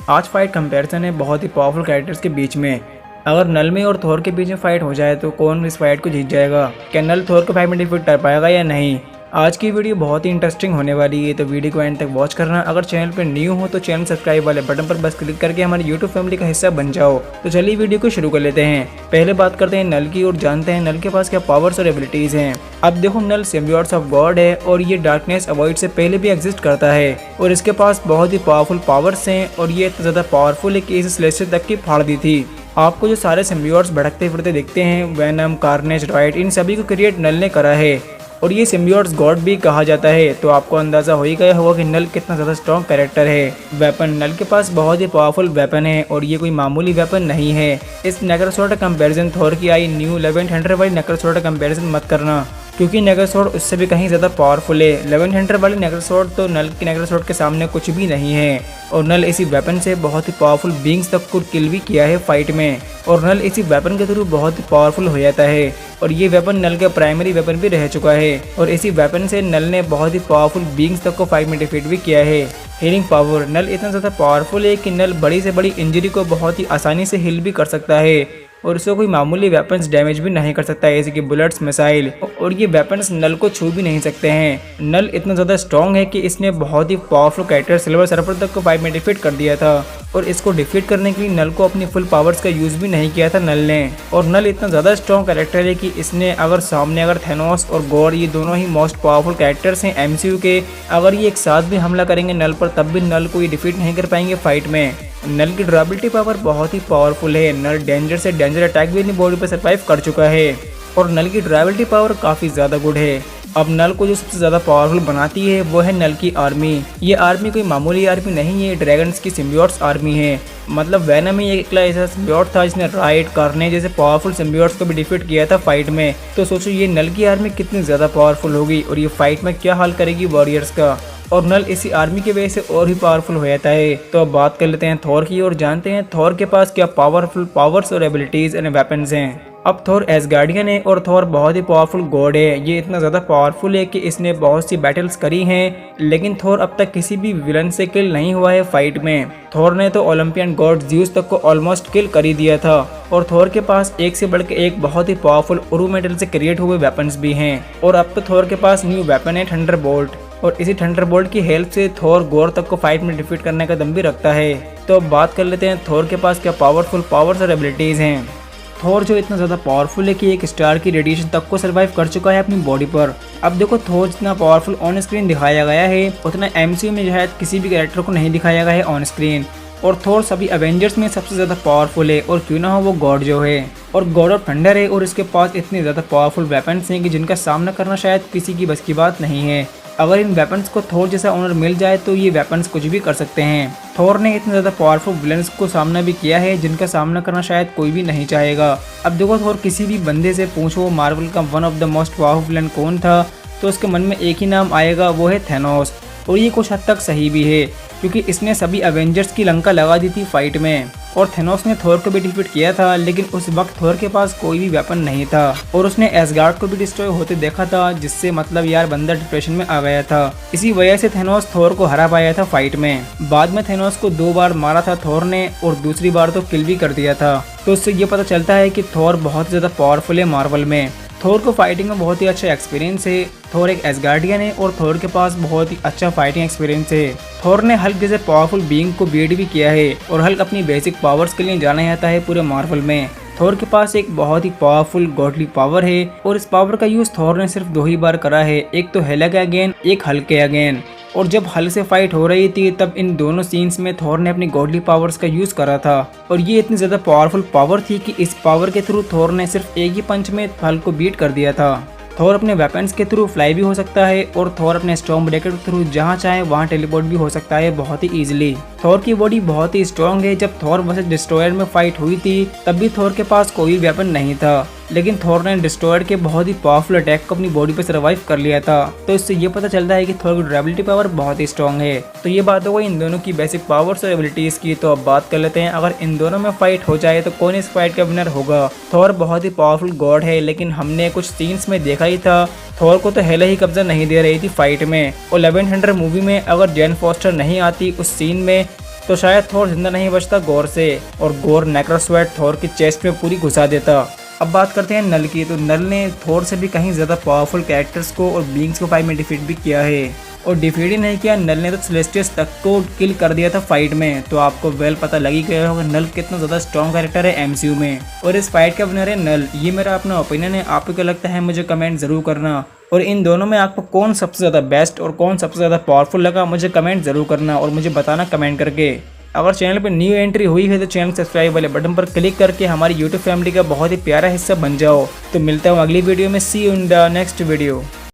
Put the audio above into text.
आज fight comparison है बहुत ही पावरफुल कैरेक्टर्स के बीच में। अगर नल में और थोर के बीच में फाइट हो जाए तो कौन इस फाइट को जीत जाएगा? क्या नल थोर को फाइट में डिफीट कर पाएगा या नहीं? आज की वीडियो बहुत ही इंटरेस्टिंग होने वाली है, तो वीडियो को एंड तक वॉच करना। अगर चैनल पर न्यू हो तो चैनल सब्सक्राइब वाले बटन पर बस क्लिक करके हमारी यूट्यूब फैमिली का हिस्सा बन जाओ। तो चलिए वीडियो को शुरू कर लेते हैं। पहले बात करते हैं नल की और जानते हैं नल के पास क्या पावर्स और एबिलिटीज हैं। अब देखो, नल सिम्बियोट्स ऑफ गॉड है और ये डार्कनेस अवॉइड से पहले भी एग्जिस्ट करता है और इसके पास बहुत ही पावरफुल पावर्स हैं और ये इतना ज़्यादा पावरफुल है कि इस सेलेस्टियल तक की फाड़ दी थी। आपको जो सारे सिम्बियोट्स भटकते फिरते दिखते हैं, वेनम, कार्नेज, राइट, इन सभी को क्रिएट नल ने करा है और ये सिम्बियोट्स गॉड भी कहा जाता है। तो आपको अंदाजा हो ही गया होगा कि नल कितना ज़्यादा स्ट्रॉन्ग कैरेक्टर है। वेपन, नल के पास बहुत ही पावरफुल वेपन है और ये कोई मामूली वेपन नहीं है। इस नेक्रोसॉर्ड कंपैरिजन थोर की आई न्यू 1100 वाली नेक्रोसॉर्ड कंपैरिजन मत करना, क्योंकि नेक्रोसॉर्ड उससे भी कहीं ज़्यादा पावरफुल है। 1100 वाली नेक्रोसॉर्ड तो नल की नेक्रोसॉर्ड के सामने कुछ भी नहीं है और नल इसी वेपन से बहुत ही पावरफुल बींग्स तक को किल भी किया है फाइट में और नल इसी वेपन के थ्रू बहुत ही पावरफुल हो जाता है और ये वेपन नल का प्राइमरी वेपन भी रह चुका है और इसी वेपन से नल ने बहुत ही पावरफुल बींग्स तक को फाइट में डिफीट भी किया है। हीलिंग पावर, नल इतना ज़्यादा पावरफुल है कि नल बड़ी से बड़ी इंजरी को बहुत ही आसानी से हील भी कर सकता है और इसको कोई मामूली वेपन्स डैमेज भी नहीं कर सकता है, जैसे कि बुलेट्स, मिसाइल, और ये वेपन्स नल को छू भी नहीं सकते हैं। नल इतना ज़्यादा स्ट्रॉन्ग है कि इसने बहुत ही पावरफुल कैरेक्टर सिल्वर सर्फर तक को फाइट में डिफीट कर दिया था और इसको डिफीट करने के लिए नल को अपनी फुल पावर्स का यूज़ भी नहीं किया था नल ने। और नल इतना ज़्यादा स्ट्रॉन्ग कैरेक्टर है कि इसने अगर थेनोस और गॉड, ये दोनों ही मोस्ट पावरफुल कैरेक्टर्स हैं एमसीयू के, अगर ये एक साथ भी हमला करेंगे नल पर तब भी नल को ये डिफीट नहीं कर पाएंगे फाइट में। नल की ड्यूरेबिलिटी पावर बहुत ही पावरफुल है। नल डेंजर से डेंजर अटैक भी अपनी बॉडी पर सर्वाइव कर चुका है और नल की ड्यूरेबिलिटी पावर काफ़ी ज़्यादा गुड है। अब नल को जो सबसे ज़्यादा पावरफुल बनाती है वो है नल की आर्मी। ये आर्मी कोई मामूली आर्मी नहीं है, ड्रैगन्स की सिम्बियोट्स आर्मी है। मतलब वेनम ही एक ऐसा सिम्बियोट था जिसने राइट, कार्नेज जैसे पावरफुल सिम्बियोट्स को भी डिफीट किया था फाइट में। तो सोचो ये नल की आर्मी कितनी ज़्यादा पावरफुल होगी और ये फाइट में क्या हाल करेगी वॉरियर्स का। और नल इसी आर्मी की वजह से और भी पावरफुल हो जाता है। तो अब बात कर लेते हैं थोर की और जानते हैं थोर के पास क्या पावरफुल पावर्स और एबिलिटीज एंड वेपन्स हैं। अब थोर एसगार्डियन है और थोर बहुत ही पावरफुल गॉड है। ये इतना ज़्यादा पावरफुल है कि इसने बहुत सी बैटल्स करी हैं, लेकिन थोर अब तक किसी भी विलन से किल नहीं हुआ है फाइट में। थोर ने तो ओलंपियन गॉड ज़्यूस तक को ऑलमोस्ट किल कर ही दिया था और थोर के पास एक से बढ़ के एक बहुत ही पावरफुल उरू मेटल से क्रिएट हुए वेपन्स भी हैं। और अब तो थोर के पास न्यू वेपन है थंडरबोल्ट और इसी थंडरबोल्ट की हेल्प से थोर गोर तक को फाइट में डिफीट करने का दम भी रखता है। तो अब बात कर लेते हैं थोर के पास क्या पावरफुल पावर्स और एबिलिटीज़ हैं। थोर जो इतना ज़्यादा पावरफुल है कि एक स्टार की रेडिएशन तक को सर्वाइव कर चुका है अपनी बॉडी पर। अब देखो, थोर जितना पावरफुल ऑन स्क्रीन दिखाया गया है उतना एमसीयू में शायद किसी भी कैरेक्टर को नहीं दिखाया गया है ऑन स्क्रीन। और थोर सभी एवेंजर्स में सबसे ज़्यादा पावरफुल है और क्यों ना हो वो गॉड जो है और गॉड ऑफ थंडर है और इसके पास इतने ज़्यादा पावरफुल वेपन्स हैं कि जिनका सामना करना शायद किसी की बस की बात नहीं है। अगर इन वेपन्स को थोर जैसा ऑनर मिल जाए तो ये वेपन्स कुछ भी कर सकते हैं। थोर ने इतने ज़्यादा पावरफुल विलन्स को सामना भी किया है जिनका सामना करना शायद कोई भी नहीं चाहेगा। अब देखो, थोर किसी भी बंदे से पूछो मार्वल का one of the most powerful villain कौन था तो उसके मन में एक ही नाम आएगा, वो है थेनोस। और ये कुछ हद तक सही भी है क्योंकि इसने सभी एवेंजर्स की लंका लगा दी थी फाइट में और थेनोस ने थोर को भी डिफीट किया था, लेकिन उस वक्त थोर के पास कोई भी वेपन नहीं था और उसने एसगार्ड को भी डिस्ट्रॉय होते देखा था, जिससे मतलब यार बंदा डिप्रेशन में आ गया था। इसी वजह से थेनोस थोर को हरा पाया था फाइट में। बाद में थेनोस को 2 बार मारा था थोर ने और दूसरी बार तो किल भी कर दिया था। तो इससे ये पता चलता है कि थोर बहुत ज़्यादा पावरफुल है मार्वल में। थोर को फाइटिंग में बहुत ही अच्छा एक्सपीरियंस है। थोर एक एसगार्डियन है और थोर के पास बहुत ही अच्छा फाइटिंग एक्सपीरियंस है। थोर ने हल्क जैसे पावरफुल बीइंग को बीट भी किया है और हल्क अपनी बेसिक पावर्स के लिए जाना जाता है पूरे मार्वल में। थोर के पास एक बहुत ही पावरफुल गॉडली पावर है और इस पावर का यूज थोर ने सिर्फ 2 ही बार करा है, एक तो हेला के अगेन, एक हल्क के अगेन। और जब हल्क से फाइट हो रही थी तब इन दोनों सीन्स में थोर ने अपनी गॉडली पावर्स का यूज करा था और ये इतनी ज्यादा पावरफुल पावर थी कि इस पावर के थ्रू थोर ने सिर्फ एक ही पंच में हल्क को बीट कर दिया था। थोर अपने वेपन्स के थ्रू फ्लाई भी हो सकता है और थोर अपने स्टॉर्म ब्रेकर के थ्रू जहां चाहे वहां टेलीपोर्ट भी हो सकता है बहुत ही इजीली। थोर की बॉडी बहुत ही स्ट्रॉन्ग है। जब थोर वर्सेस डिस्ट्रॉयर में फाइट हुई थी तब भी थोर के पास कोई वेपन नहीं था, लेकिन थोर ने डिस्ट्रॉयर के बहुत ही पावरफुल अटैक को अपनी बॉडी पे सर्वाइव कर लिया था। तो इससे ये पता चलता है कि थोर की ड्यूरेबिलिटी पावर बहुत ही स्ट्रॉन्ग है। तो ये बात हो गई इन दोनों की बेसिक पावर्स और एबिलिटीज की। तो अब बात कर लेते हैं अगर इन दोनों में फाइट हो जाए तो कौन इस फाइट का विनर होगा। थोर बहुत ही पावरफुल गॉड है, लेकिन हमने कुछ सीन्स में देखा ही था थोर को तो हेला ही कब्जा नहीं दे रही थी फाइट में। और 1100 मूवी में अगर जेन फॉस्टर नहीं आती उस सीन में तो शायद थोर जिंदा नहीं बचता गोर से और गोर नेक्रोस्वर्ड थोर की चेस्ट में पूरी घुसा देता। अब बात करते हैं नल की। तो नल ने थोर से भी कहीं ज़्यादा पावरफुल कैरेक्टर्स को और बींग्स को फाइट में डिफीट भी किया है। और डिफीट ही नहीं किया, नल ने तो सेलेस्टियस तक को किल कर दिया था फाइट में। तो आपको वेल पता लगी गया होगा नल कितना ज़्यादा स्ट्रॉन्ग कैरेक्टर है एमसीयू में। और इस फाइट का विनर है नल। ये मेरा अपना ओपिनियन है, आपको क्या लगता है मुझे कमेंट ज़रूर करना। और इन दोनों में आपको कौन सबसे ज़्यादा बेस्ट और कौन सबसे ज़्यादा पावरफुल लगा मुझे कमेंट ज़रूर करना और मुझे बताना कमेंट करके। अगर चैनल पर न्यू एंट्री हुई है तो चैनल सब्सक्राइब वाले बटन पर क्लिक करके हमारी यूट्यूब फैमिली का बहुत ही प्यारा हिस्सा बन जाओ। तो मिलता हूँ अगली वीडियो में। See you in the next video.